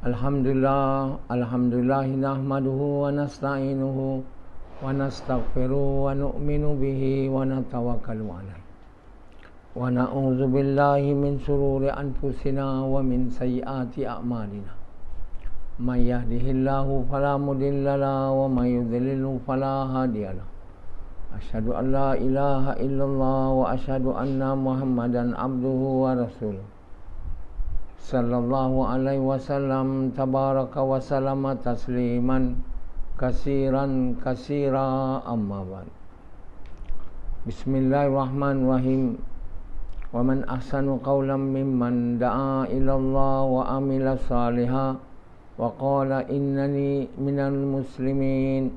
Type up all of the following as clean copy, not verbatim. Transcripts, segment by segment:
Alhamdulillah nahmaduhu wa nasta'inuhu wa nastaghfiruhu wa nu'minu bihi wa natawakkalu alayh. Wa na'udzu billahi min shururi anfusina wa min sayyiati a'malina. May yahdihillahu fala mudilla lahu wa may yudlilhu fala hadiya lahu. Asyhadu an la ilaha illallah wa asyhadu anna Muhammadan abduhu wa rasuluh. Sallallahu alaihi wasallam tabaraka wa salama tasliman kasiran kasira amma ba'd. Bismillahirrahmanirrahim. Wa man ahsanu qawlan mimman da'a ila Allah wa amila salihan wa qala innani minal muslimin.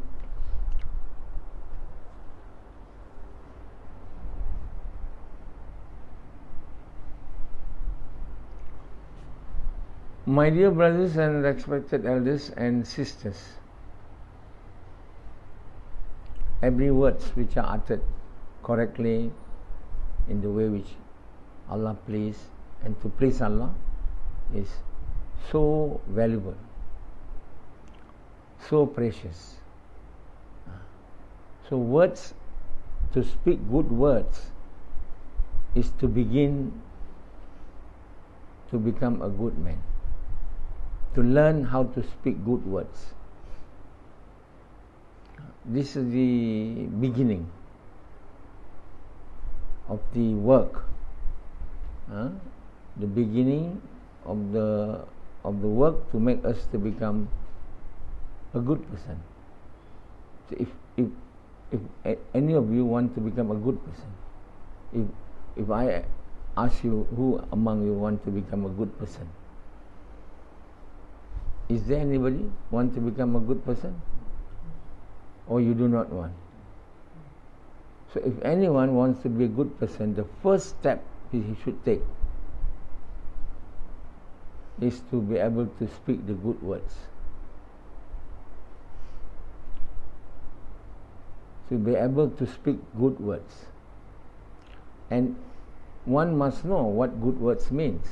My dear brothers and respected elders and sisters, every words which are uttered correctly in the way which Allah please and to please Allah is so valuable, so precious. So words, to speak good words is to begin to become a good man. To learn how to speak good words. This is the beginning of the work. The beginning of the work to make us to become a good person. So if any of you want to become a good person, if I ask you, who among you want to become a good person? Is there anybody want to become a good person? Or you do not want? So if anyone wants to be a good person, the first step he should take is to be able to speak the good words. To be able to speak good words. And one must know what good words means.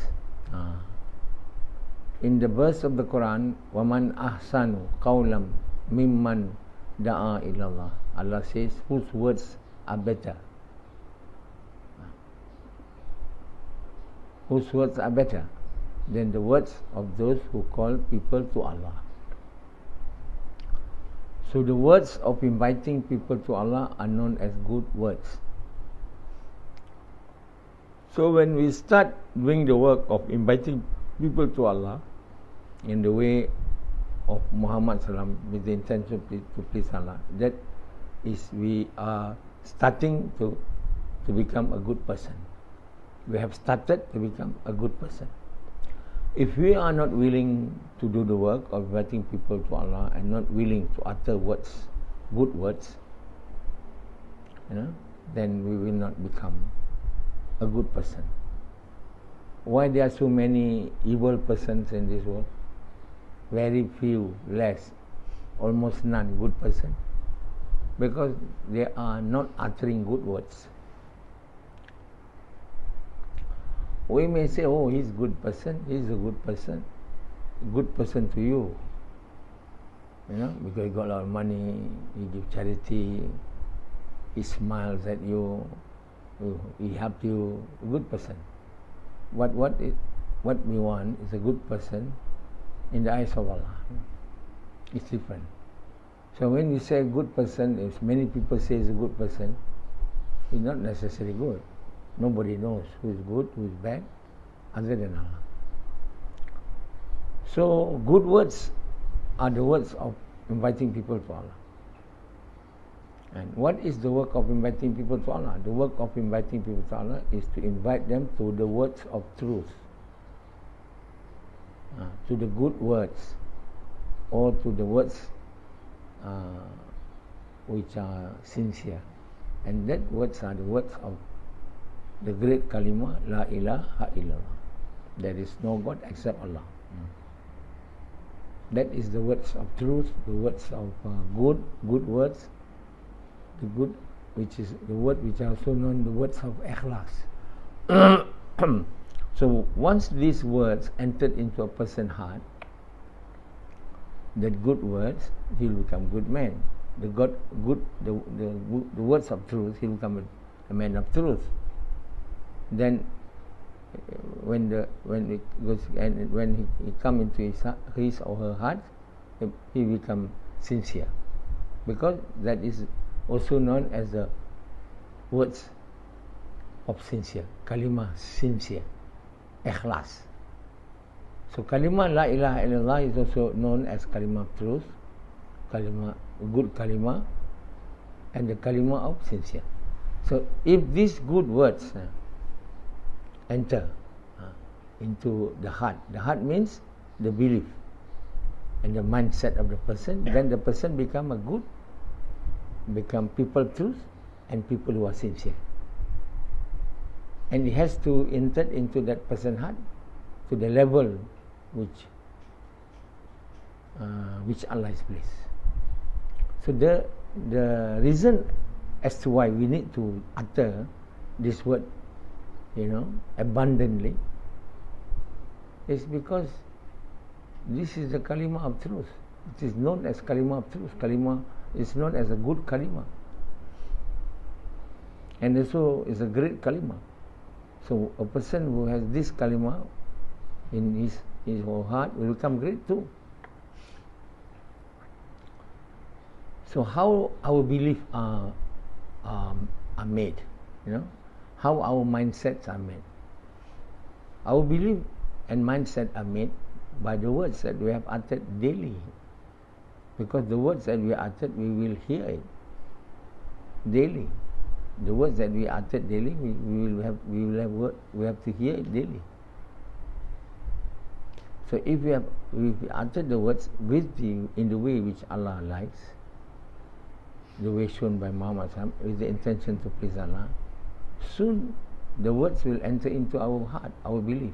In the verse of the Quran, وَمَنْ أَحْسَنُ قَوْلًا مِمَّنْ دَعَا إِلَى اللَّهِ, Allah says, whose words are better? Whose words are better than the words of those who call people to Allah? So the words of inviting people to Allah are known as good words. So when we start doing the work of inviting people to Allah in the way of Muhammad Sallam with the intention to please Allah, that is, we are starting to become a good person. We have started to become a good person. If we are not willing to do the work of inviting people to Allah and not willing to utter words, good words, then we will not become a good person. Why there are so many evil persons in this world? Very few, less, almost none good person. Because they are not uttering good words. We may say, oh, he's a good person, he's a good person. Good person to you. Because he got a lot of money, he gives charity, he smiles at you, he helps you, a good person. What we want is a good person in the eyes of Allah. It's different. So when you say a good person, if many people say he's a good person, it's not necessarily good. Nobody knows who is good, who is bad, other than Allah. So good words are the words of inviting people to Allah. And what is the work of inviting people to Allah? The work of inviting people to Allah is to invite them to the words of truth, to the good words, or to the words which are sincere. And that words are the words of the great kalima, La ilaha illallah. There is no God except Allah. That is the words of truth, the words of good words, the good, which is the word which are also known the words of ikhlas. So once these words entered into a person's heart, that good words, he will become good man. The words of truth, he will become a man of truth. Then when it goes and when he come into his or her heart, he become sincere, because that is also known as the words of sincere, kalimah sincere, ikhlas. So kalimah la ilaha illallah is also known as kalimah of truth, kalimah, good kalimah, and the kalimah of sincere. So if these good words enter into the heart means the belief and the mindset of the person, then the person become people of truth and people who are sincere. And it has to enter into that person's heart to the level which Allah is pleased. So the reason as to why we need to utter this word, abundantly, is because this is the kalimah of truth. It is known as kalimah of truth. Kalimah is known as a good kalimah, and also is a great kalimah. So a person who has this kalimah in his or heart will become great too. So how our beliefs are made, how our mindsets are made. Our belief and mindset are made by the words that we have uttered daily. Because the words that we uttered, we will hear it daily. The words that we uttered daily, we have to hear it daily. So if we uttered the words in the way which Allah likes, the way shown by Muhammad with the intention to please Allah, soon the words will enter into our heart, our belief.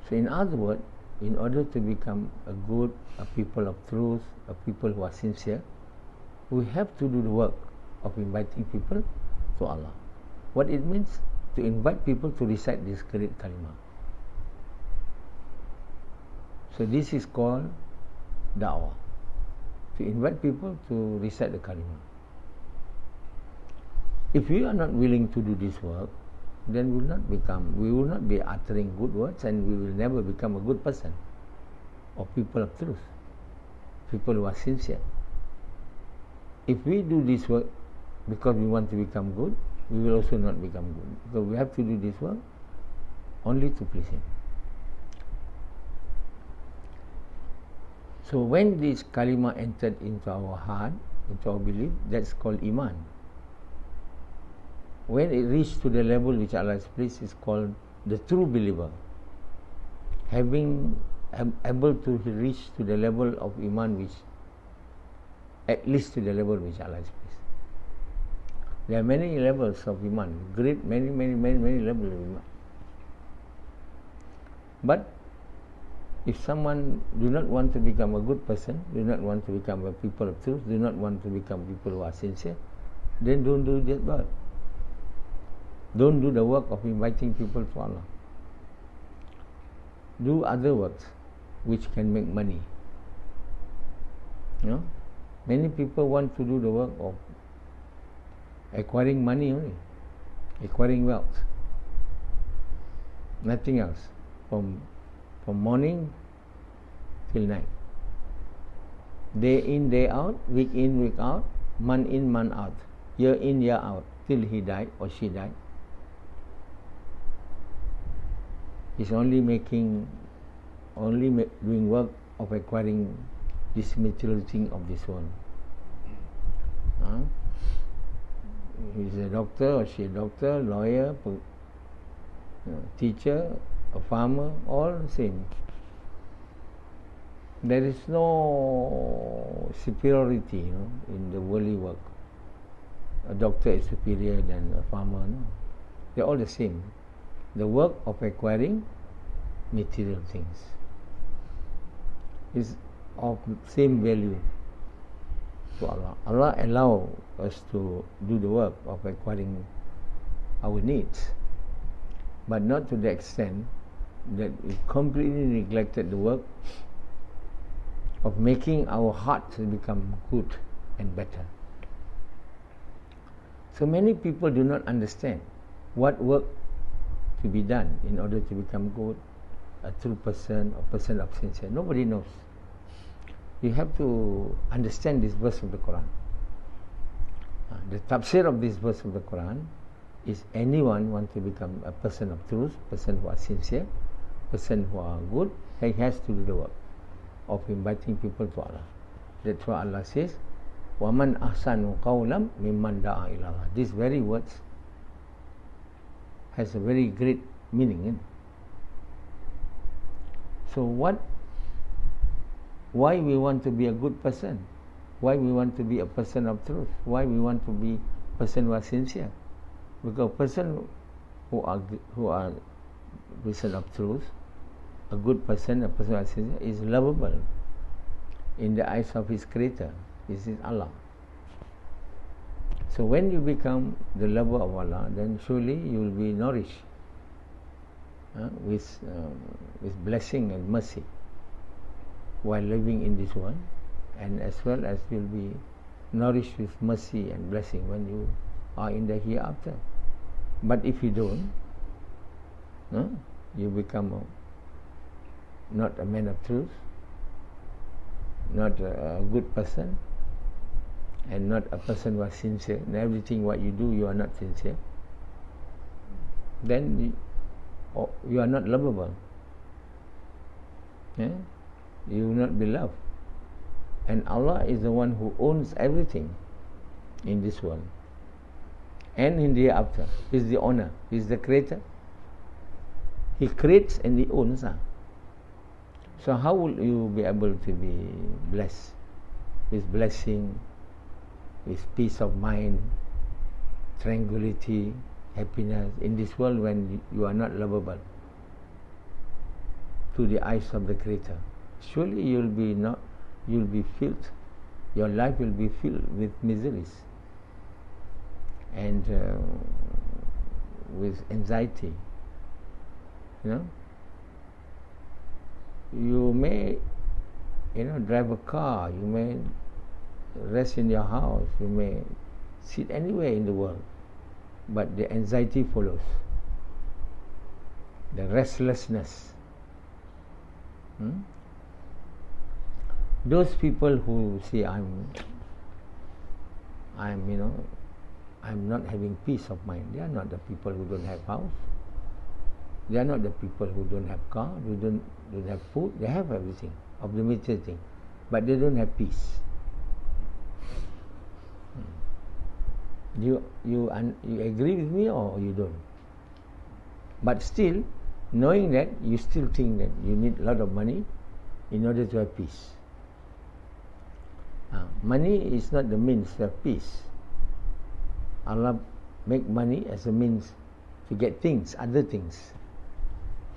So in other words, in order to become a people of truth, a people who are sincere, we have to do the work of inviting people to Allah. What it means? To invite people to recite this great kalimah. So this is called da'wah. To invite people to recite the kalimah. If we are not willing to do this work, then we will not be uttering good words, and we will never become a good person or people of truth, people who are sincere. If we do this work because we want to become good, we will also not become good, because we have to do this work only to please Him. So when this kalimah entered into our heart, into our belief, that's called iman. When it reached to the level which Allah is pleased, is called the true believer. Having able to reach to the level of iman which, at least to the level which Allah is pleased. There are many levels of iman, many levels of iman. But if someone do not want to become a good person, do not want to become a people of truth, do not want to become people who are sincere, then don't do that work. Don't do the work of inviting people to Allah. Do other works which can make money. Many people want to do the work of acquiring money only, acquiring wealth, nothing else, from morning till night, day in, day out, week in, week out, month in, month out, year in, year out, till he died or she died. He's only doing work of acquiring this material thing of this world. He's a doctor or she a doctor, lawyer, teacher, a farmer, all the same. There is no superiority, in the worldly work. A doctor is superior than a farmer. No, they're all the same. The work of acquiring material things is of same value to Allah. Allah allows us to do the work of acquiring our needs, but not to the extent that we completely neglected the work of making our hearts become good and better. So many people do not understand what work to be done in order to become good, a true person, or person of sincere. Nobody knows. You have to understand this verse of the Quran. The tafseer of this verse of the Quran is anyone want to become a person of truth, person who are sincere, person who are good, he has to do the work of inviting people to Allah. That's why Allah says, وَمَنْ أَحْسَنُ قَوْلًا مِمَّنْ دَعَا إِلَى اللَّهِ. These very words has a very great meaning. So why we want to be a good person? Why we want to be a person of truth? Why we want to be a person who are sincere? Because person who are person of truth, a good person, a person who is sincere, is lovable in the eyes of his creator. This is Allah. So when you become the lover of Allah, then surely you will be nourished with blessing and mercy while living in this world, and as well as you'll be nourished with mercy and blessing when you are in the hereafter. But if you don't, you become not a man of truth, not a good person, and not a person who is sincere. In everything what you do, you are not sincere. Then you are not lovable. You will not be loved. And Allah is the one who owns everything in this world and in the hereafter. He is the owner. He is the creator. He creates and He owns. So how will you be able to be blessed with blessing, with peace of mind, tranquility, happiness in this world when you are not lovable to the eyes of the Creator? Surely you'll be filled, your life will be filled with miseries and with anxiety. You may drive a car, you may rest in your house, you may sit anywhere in the world, but the anxiety follows, the restlessness. Those people who say I'm not having peace of mind, they are not the people who don't have house. They are not the people who don't have car, who don't have food. They have everything of the material thing, but they don't have peace. You agree with me or you don't? But still, knowing that, you still think that you need a lot of money in order to have peace. Money is not the means to have peace. Allah make money as a means to get things, other things,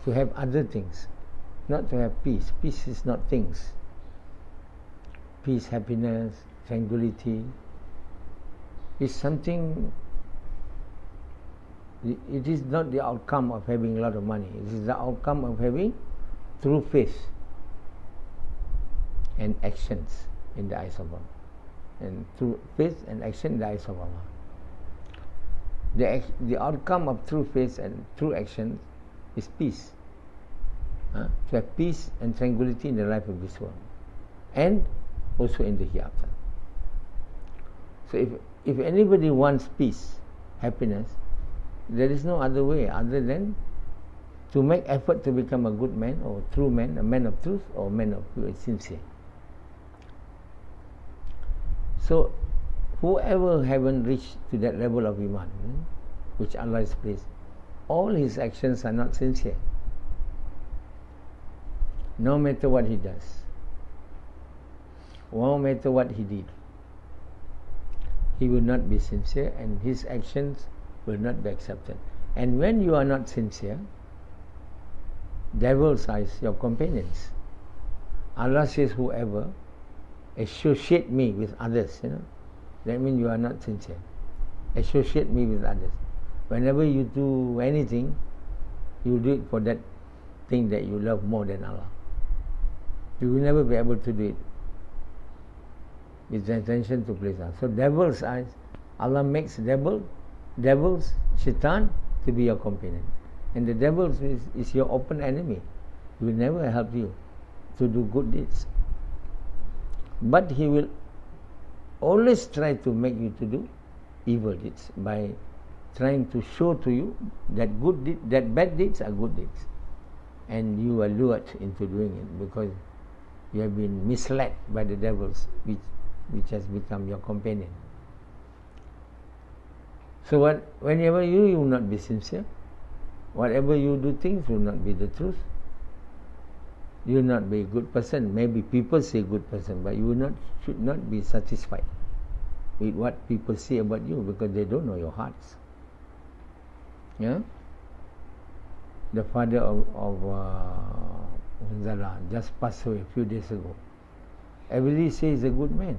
to have other things, not to have peace. Peace is not things. Peace, happiness, tranquility is something. It is not the outcome of having a lot of money. It is the outcome of having true faith and actions in the eyes of Allah, and through faith and action in the eyes of Allah. The outcome of true faith and true action is peace. To have peace and tranquility in the life of this world, and also in the hereafter. So if anybody wants peace, happiness, there is no other way other than to make effort to become a good man or true man, a man of truth or a man of who is sincere. So whoever haven't reached to that level of iman, which Allah has placed, all his actions are not sincere. No matter what he does, no matter what he did, he will not be sincere and his actions will not be accepted. And when you are not sincere, devils are your companions. Allah says, whoever associate me with others, that means you are not sincere. Associate me with others. Whenever you do anything, you do it for that thing that you love more than Allah. You will never be able to do it its intention to please Allah. So devil's eyes, Allah makes devils, shaitan, to be your companion. And the devil is your open enemy. He will never help you to do good deeds. But he will always try to make you to do evil deeds by trying to show to you that that bad deeds are good deeds. And you are lured into doing it because you have been misled by the devils, which has become your companion. So whenever you will not be sincere, whatever you do, things will not be the truth. You will not be a good person. Maybe people say good person, but you should not be satisfied with what people say about you because they don't know your hearts. Yeah. The father of Jalan just passed away a few days ago. Everybody says he's a good man.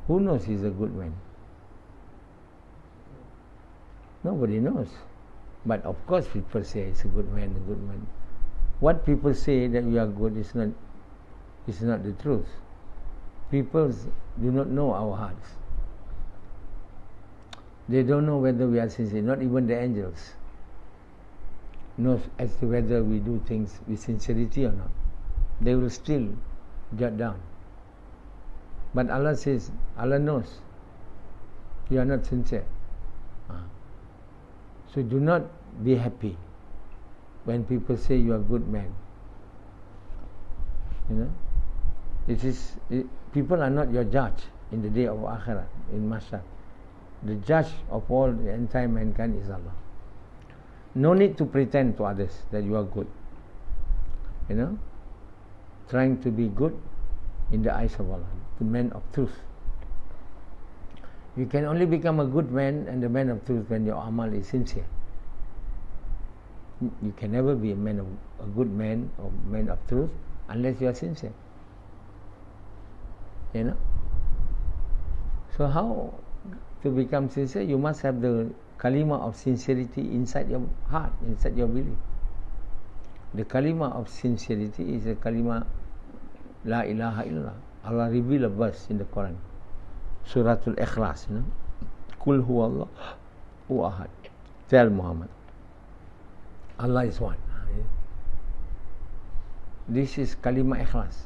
Who knows he's a good man? Nobody knows. But of course people say he's a good man, a good man. What people say that you are good is not the truth. People do not know our hearts. They don't know whether we are sincere. Not even the angels knows as to whether we do things with sincerity or not. They will still jot down. But Allah says, Allah knows you are not sincere. So do not be happy when people say you are a good man. You know, people are not your judge in the day of Akhirat, in Mahshar. The judge of all the entire mankind is Allah. No need to pretend to others that you are good. You know, trying to be good in the eyes of Allah, the man of truth. You can only become a good man and the man of truth when your amal is sincere. You can never be a good man or man of truth unless you are sincere. You know. So how to become sincere? You must have the kalima of sincerity inside your heart, inside your belief. The kalima of sincerity is a kalima La ilaha illallah. Allah revealed a verse in the Quran, Suratul Ikhlas, you know, Kul huwallahu ahad. Tell Muhammad, Allah is one. This is kalima ikhlas.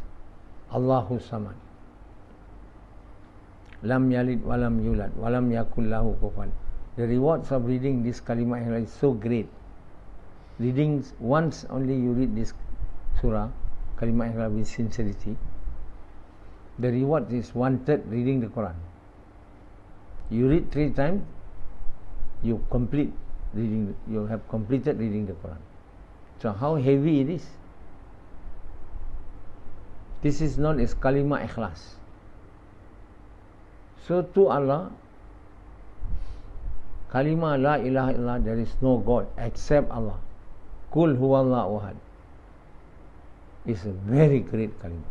Allahu samad. Lam yalid walam yulad walam yakul lahu kufuwan. The rewards of reading this kalima ikhlas is so great. Reading once only you read this surah, kalima ikhlas, with sincerity, the reward is 1/3 reading the Quran. You read 3 times, you have completed reading the Quran. So how heavy it is. This is known as kalima ikhlas. So to Allah, kalima la ilaha illallah, there is no God except Allah. Kul huwallahu ahad is a very great kalima.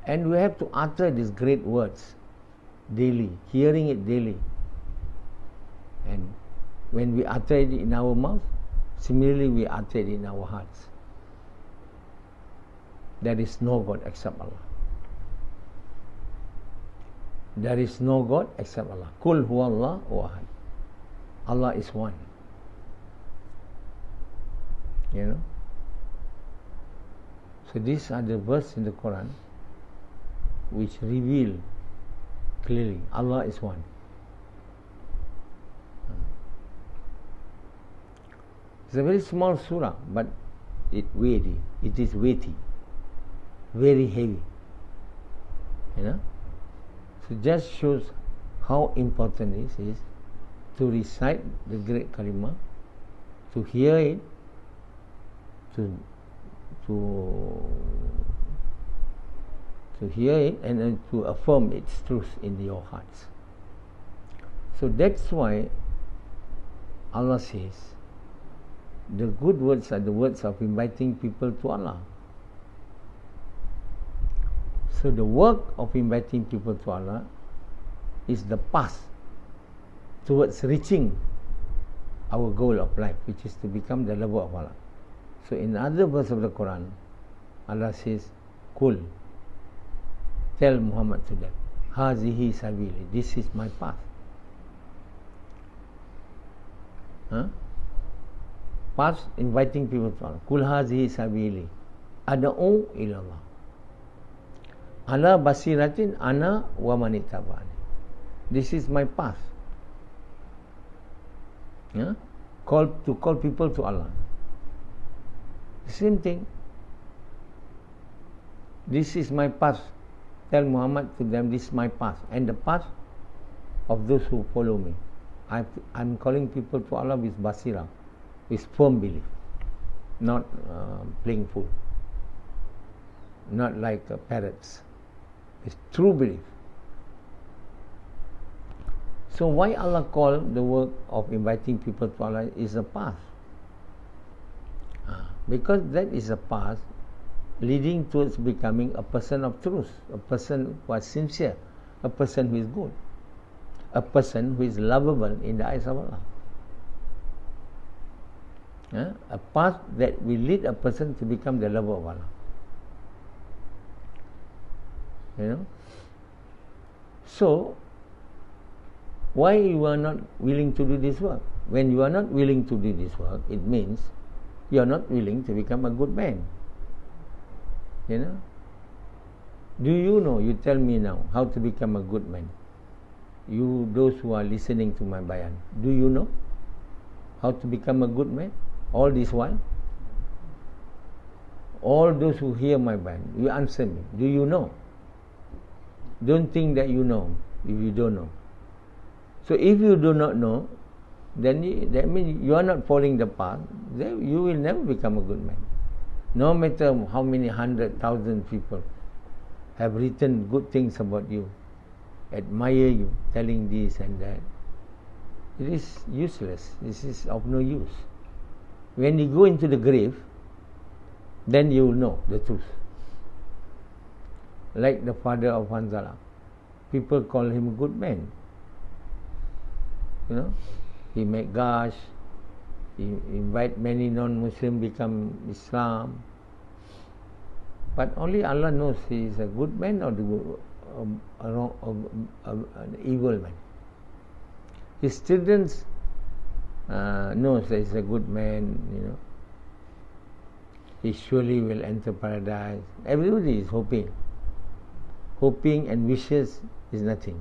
And we have to utter these great words daily, hearing it daily. And when we utter it in our mouth, similarly we utter it in our hearts. There is no God except Allah. There is no God except Allah. Kul huwallahu ahad. Allah is one. You know. So these are the verses in the Quran which reveal clearly Allah is one. It's a very small surah, but it is weighty, very heavy. You know. So just shows how important it is to recite the great kalima, to hear it, to hear it and to affirm its truth in your hearts. So that's why Allah says the good words are the words of inviting people to Allah. So the work of inviting people to Allah is the path towards reaching our goal of life, which is to become the lover of Allah. So in other verse of the Quran, Allah says, Kul. Tell Muhammad to them, Hazihi sabili, this is my path. Path, inviting people to Allah. Kul hazihi sabili, ad'u ilallah. Ala basiratin ana wa manittaba'ani. This is my path. To call people to Allah. The same thing. This is my path. Tell Muhammad to them, this is my path, and the path of those who follow me. I'm calling people to Allah with basira, with firm belief, not playing fool, not like parrots. It's true belief. So why Allah called the work of inviting people to Allah is a path? Because that is a path leading towards becoming a person of truth, a person who is sincere, a person who is good, a person who is lovable in the eyes of Allah. A path that will lead a person to become the lover of Allah. So, why you are not willing to do this work? When you are not willing to do this work, it means you are not willing to become a good man. Do you know, you tell me now, how to become a good man? You, those who are listening to my bayan, do you know how to become a good man? All this while? All those who hear my bayan, you answer me, do you know? Don't think that you know if you don't know. So if you do not know, then that means you are not following the path. Then you will never become a good man. No matter how many 100,000 people have written good things about you, admire you, telling this and that, it is useless. This is of no use. When you go into the grave, then you will know the truth. Like the father of Hanzala, people call him a good man. He make gash, he invite many non-Muslims become Islam. But only Allah knows he is a good man or an evil man. His children knows that he is a good man. He surely will enter paradise. Everybody is hoping. Hoping and wishes is nothing.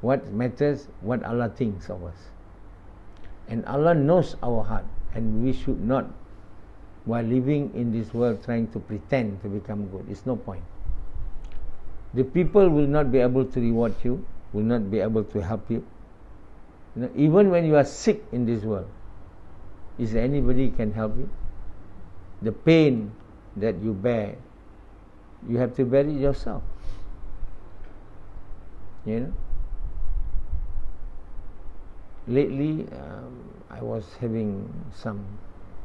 What matters, what Allah thinks of us. And Allah knows our heart, and we should not, while living in this world, trying to pretend to become good. It's no point. The people will not be able to reward you, will not be able to help you. Even when you are sick in this world, is there anybody can help you? The pain that you bear, you have to bear it yourself. Lately, I was having some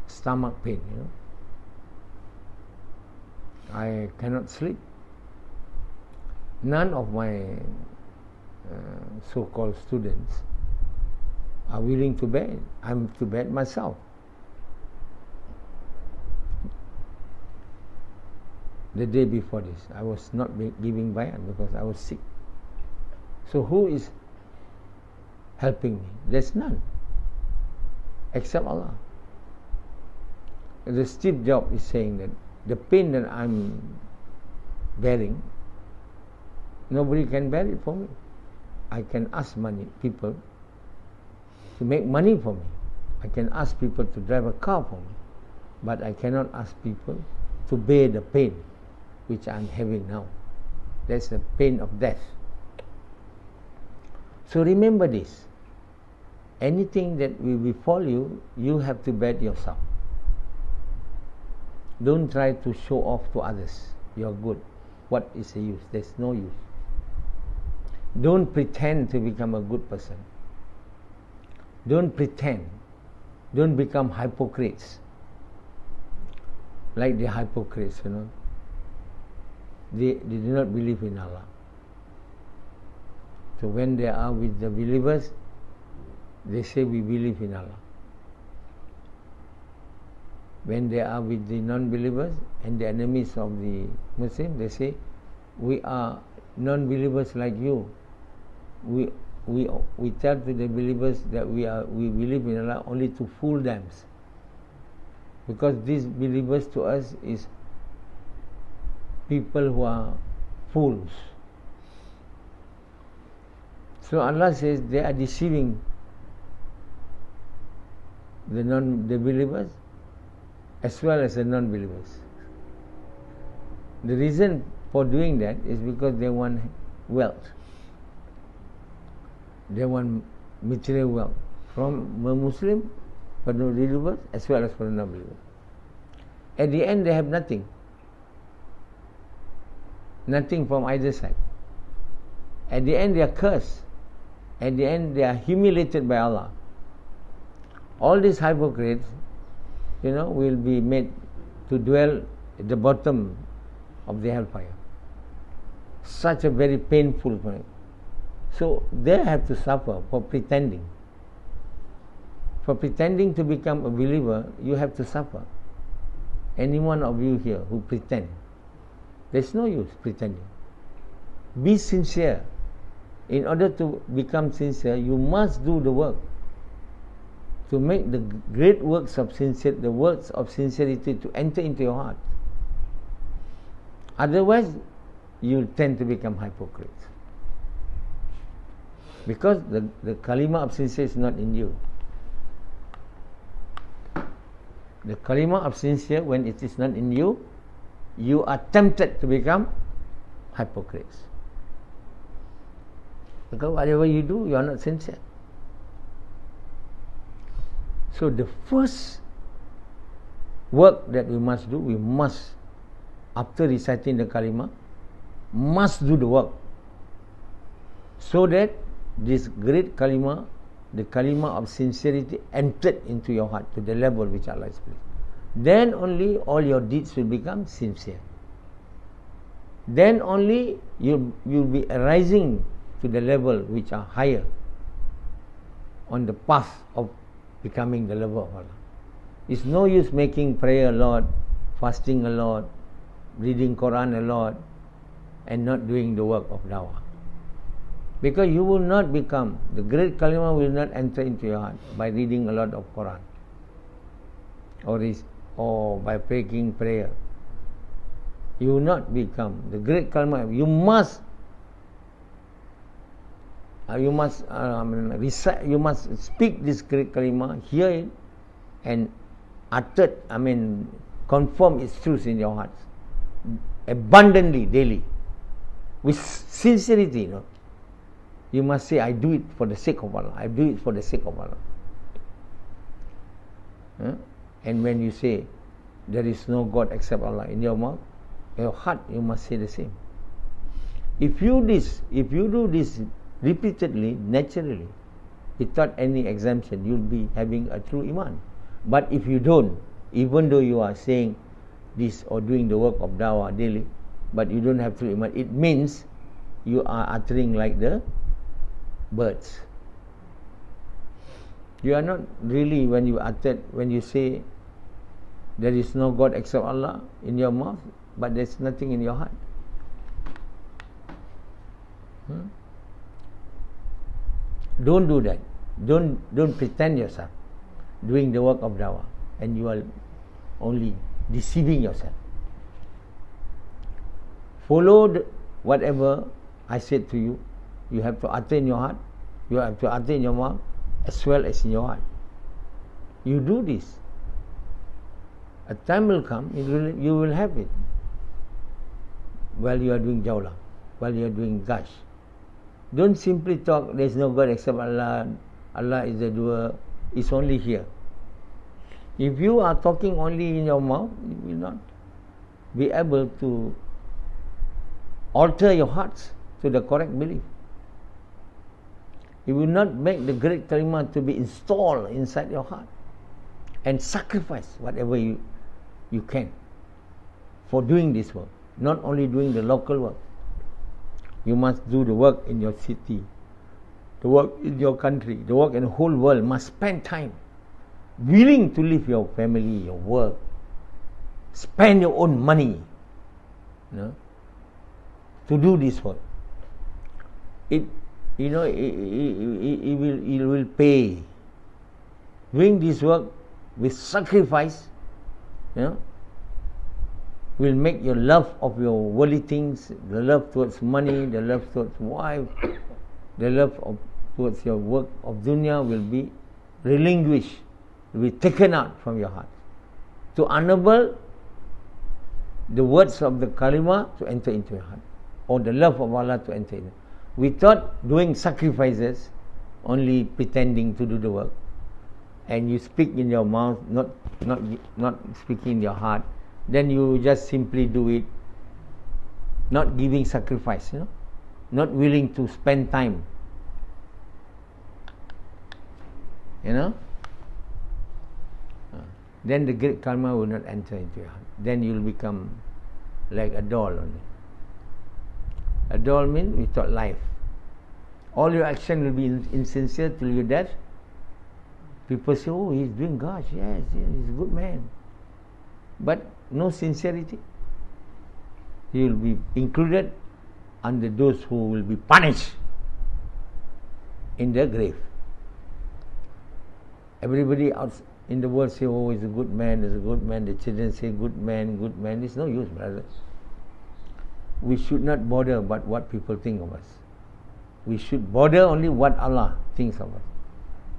stomach pain. I cannot sleep. None of my so-called students are willing to bear it. I'm to bear it myself. The day before this, I was not giving bayan because I was sick. So who is helping me? There's none except Allah. The Steve Jobs is saying that the pain that I'm bearing, nobody can bear it for me. I can ask people to make money for me. I can ask people to drive a car for me. But I cannot ask people to bear the pain which I'm having now. That's the pain of death. So remember this. Anything that will befall you, you have to bear it yourself. Don't try to show off to others. You're good. What is the use? There's no use. Don't pretend to become a good person. Don't pretend. Don't become hypocrites. Like the hypocrites, They do not believe in Allah. So when they are with the believers, they say we believe in Allah. when they are with the non-believers and the enemies of the Muslim, they say, we are non-believers like you. We tell to the believers that we believe in Allah only to fool them, because these believers to us is people who are fools. So Allah says they are deceiving the believers as well as the non-believers. The reason for doing that is because they want wealth. They want material wealth from the Muslim, for the believers as well as for the non-believers. At the end, they have nothing. Nothing from either side. At the end, they are cursed. At the end, they are humiliated by Allah. All these hypocrites, will be made to dwell at the bottom of the hellfire. Such a very painful point. So they have to suffer for pretending. For pretending to become a believer, you have to suffer. Any one of you here who pretend, there's no use pretending. Be sincere. In order to become sincere, you must do the work. To make the great works of sincerity, the words of sincerity to enter into your heart. Otherwise, you tend to become hypocrites. Because the kalima of sincerity is not in you. The kalima of sincere, when it is not in you, you are tempted to become hypocrites. Because whatever you do, you are not sincere. So the first work that we must do, after reciting the kalima, must do the work. So that this great kalima, the kalima of sincerity, entered into your heart to the level which Allah has placed. Then only all your deeds will become sincere. Then only you'll be rising to the level which are higher on the path of becoming the lover of Allah. It's no use making prayer a lot, fasting a lot, reading Quran a lot, and not doing the work of dawah. Because you will not become, the great kalima will not enter into your heart by reading a lot of Quran or by praying prayer. You will not become the great kalima. You must recite, you must speak this great kalima, hear it, and confirm its truth in your hearts abundantly, daily, with sincerity. You must say, I do it for the sake of Allah. I do it for the sake of Allah. And when you say, there is no God except Allah in your mouth, your heart, you must say the same. If you do this repeatedly, naturally, without any exemption, you'll be having a true iman. But if you don't, even though you are saying this or doing the work of dawah daily, but you don't have true iman, it means you are uttering like the birds. You are not really, when you say there is no God except Allah in your mouth, but there's nothing in your heart. Don't do that. Don't pretend yourself doing the work of dawah, and you are only deceiving yourself. Follow whatever I said to you. You have to utter in your heart, you have to utter in your mouth, as well as in your heart. You do this. A time will come, you will have it. While you are doing Jalan, while you are doing Gash. Don't simply talk, there is no God except Allah, Allah is the doer, it's only here. If you are talking only in your mouth, you will not be able to alter your hearts to the correct belief. You will not make the great kalimah to be installed inside your heart, and sacrifice whatever you can for doing this work. Not only doing the local work, you must do the work in your city, the work in your country, the work in the whole world. Must spend time willing to leave your family, your work, spend your own money, to do this work. It will pay. Doing this work with sacrifice, will make your love of your worldly things, the love towards money, the love towards wife, the love towards your work of dunya will be relinquished, will be taken out from your heart. To enable the words of the kalima to enter into your heart, or the love of Allah to enter in. Without doing sacrifices, only pretending to do the work, and you speak in your mouth, not speaking in your heart, then you just simply do it, not giving sacrifice, not willing to spend time, then the great karma will not enter into your heart. Then you will become like a doll only. A doll means without life. All your action will be insincere till your death. People say, oh, he's doing gosh, yes, he's a good man. But no sincerity. He will be included under those who will be punished in their grave. Everybody else in the world say, oh, he's a good man, he's a good man. The children say, good man, good man. It's no use, brothers. We should not bother about what people think of us. We should bother only what Allah thinks of us.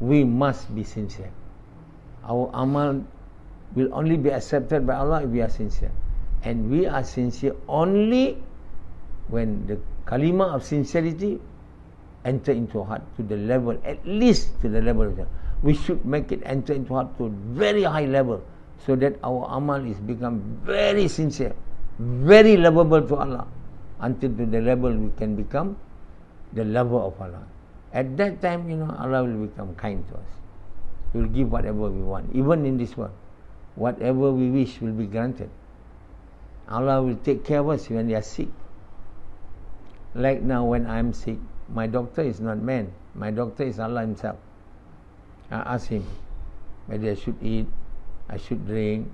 We must be sincere. Our amal will only be accepted by Allah if we are sincere. And we are sincere only when the kalima of sincerity enter into our heart to the level, at least to the level of that. We should make it enter into heart to a very high level, so that our amal is become very sincere, very lovable to Allah, until to the level we can become the lover of Allah. At that time, Allah will become kind to us. He will give whatever we want, even in this world. Whatever we wish will be granted. Allah will take care of us when we are sick. Like now, when I am sick, my doctor is not man. My doctor is Allah Himself. I ask Him whether I should eat, I should drink,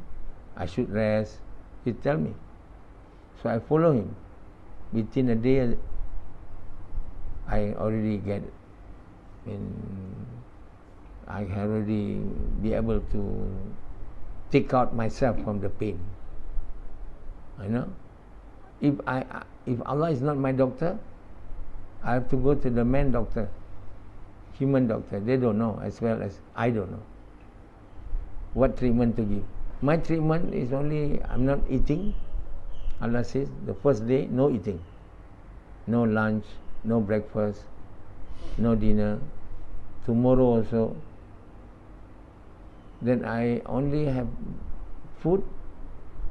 I should rest. He tell me. So I follow Him. Within a day, I already get it. I already be able to take out myself from the pain. If Allah is not my doctor, I have to go to the man doctor, human doctor. They don't know, as well as I don't know what treatment to give. My treatment is only, I'm not eating. Allah says the first day, no eating, no lunch, no breakfast, no dinner. Tomorrow also, then I only have food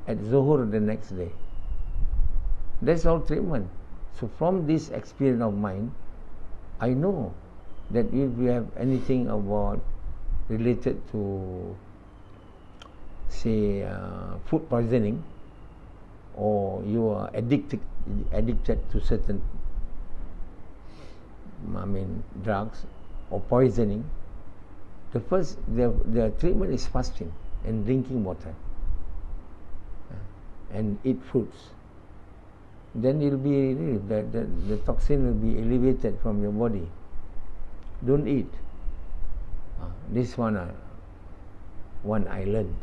at Zuhur the next day. That's all treatment. So from this experience of mine, I know that if you have anything about related to, say, food poisoning, or you are addicted to certain drugs or poisoning, the treatment is fasting and drinking water and eat fruits. Then it will be the toxin will be elevated from your body. Don't eat. This one I learned.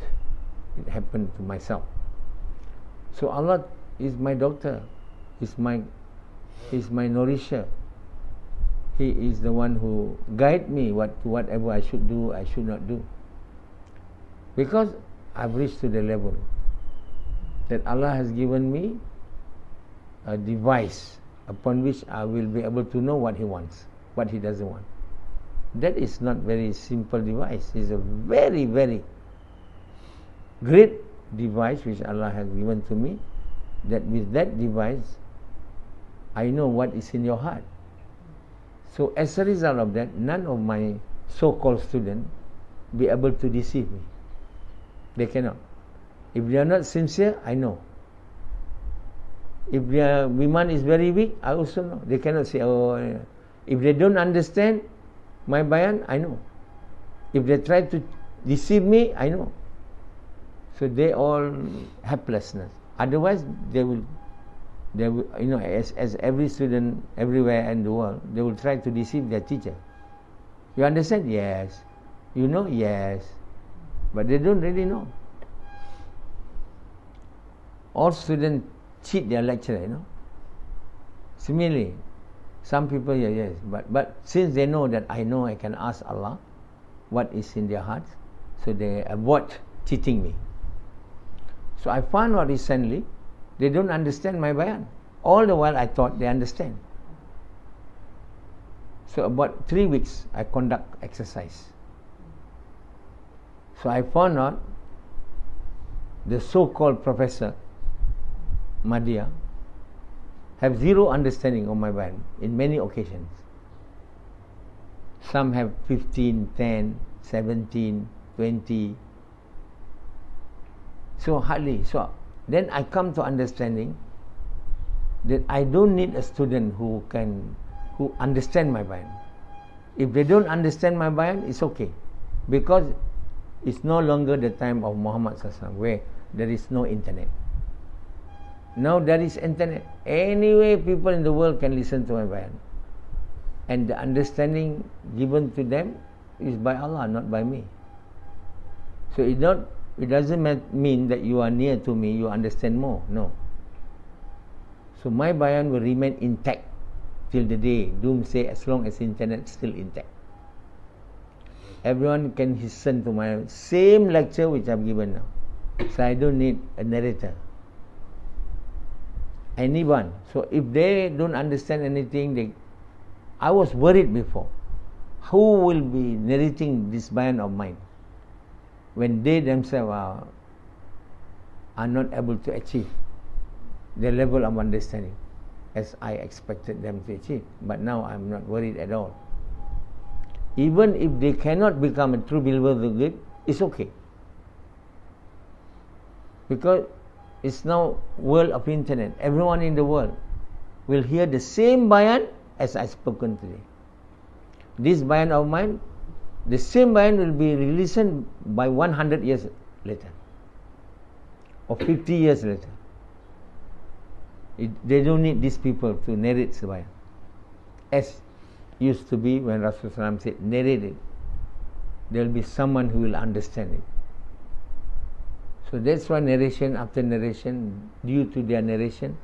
It happened to myself. So Allah is my doctor. Is my nourisher. He is the one who guide me whatever I should do, I should not do. Because I've reached to the level that Allah has given me a device upon which I will be able to know what He wants, what He doesn't want. That is not very simple device. It's a very, very great device which Allah has given to me, that with that device I know what is in your heart. So as a result of that, none of my so-called students be able to deceive me. They cannot. If they are not sincere, I know. If their iman is very weak, I also know. They cannot say, oh, if they don't understand my bayan, I know. If they try to deceive me, I know. So they all helplessness. Otherwise, they will, as every student everywhere in the world, they will try to deceive their teacher. You understand? Yes. You know? Yes. But they don't really know. All students cheat their lecturer, Similarly, some people, yes. But since they know that I know I can ask Allah what is in their hearts, so they avoid cheating me. So I found out recently, they don't understand my bayan. All the while I thought they understand. So about 3 weeks I conduct exercise. So I found out the so-called Professor Madhya have zero understanding of my bayan in many occasions. Some have 15, 10, 17, 20. So hardly. So then I come to understanding that I don't need a student who understand my bayan. If they don't understand my bayan, it's okay, because it's no longer the time of Muhammad SAW where there is no internet. Now there is internet. Anyway, people in the world can listen to my bayan, and the understanding given to them is by Allah, not by me. So it doesn't mean that you are near to me, you understand more. No. So my bayan will remain intact till the day doomsday, as long as internet is still intact. Everyone can listen to my same lecture which I've given now. So I don't need a narrator. Anyone. So if they don't understand anything, I was worried before. Who will be narrating this bayan of mine when they themselves are not able to achieve the level of understanding as I expected them to achieve? But now I'm not worried at all. Even if they cannot become a true believer of the good, it's okay. Because it's now world of internet. Everyone in the world will hear the same bayan as I spoken today. This bayan of mine, the same bayan will be listened by 100 years later, or 50 years later. They don't need these people to narrate the bayan, as used to be when Rasulullah said, narrate it. There will be someone who will understand it. So that's why narration after narration, due to their narration,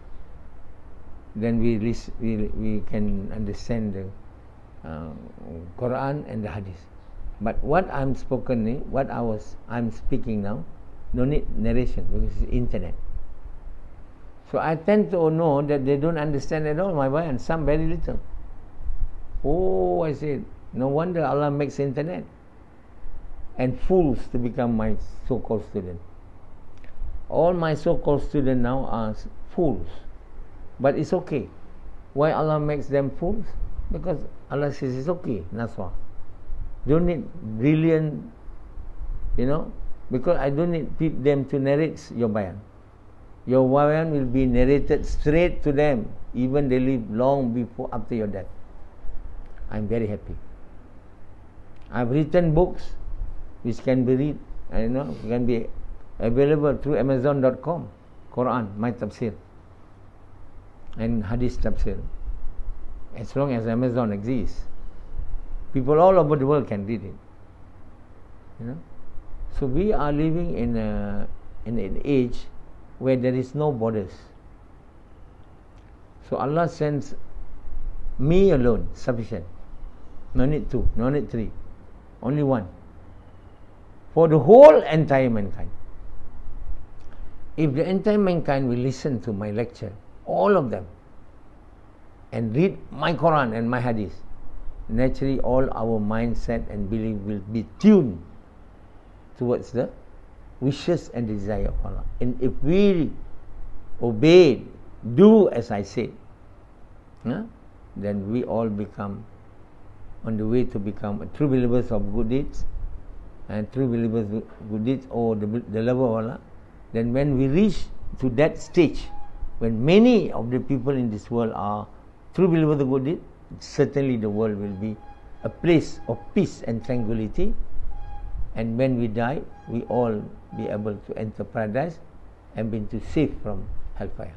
then we can understand the Quran and the Hadith. But what I'm speaking now, no need narration, because it's internet. So I tend to know that they don't understand at all my bayan, some very little. Oh, I said, no wonder Allah makes internet and fools to become my so-called student. All my so-called students now are fools. But it's okay. Why Allah makes them fools? Because Allah says it's okay, Nasoha. Don't need brilliant, because I don't need them to narrate your bayan. Your bayan will be narrated straight to them, even they live long before, after your death. I'm very happy. I've written books which can be read, can be available through Amazon.com. Quran, my tafseer, and Hadith tafseer. As long as Amazon exists, people all over the world can read it. So we are living in an age where there is no borders. So Allah sends me alone, sufficient. No need two, no need three, only one, for the whole entire mankind. If the entire mankind will listen to my lecture, all of them, and read my Quran and my Hadith, naturally all our mindset and belief will be tuned towards the wishes and desire of Allah. And if we obey, do as I said, then we all become on the way to become true believers of good deeds, and true believers of good deeds, or the love of Allah. Then when we reach to that stage, when many of the people in this world are true believers of good deeds, certainly the world will be a place of peace and tranquility. And when we die, we all be able to enter paradise and been to saved from hellfire.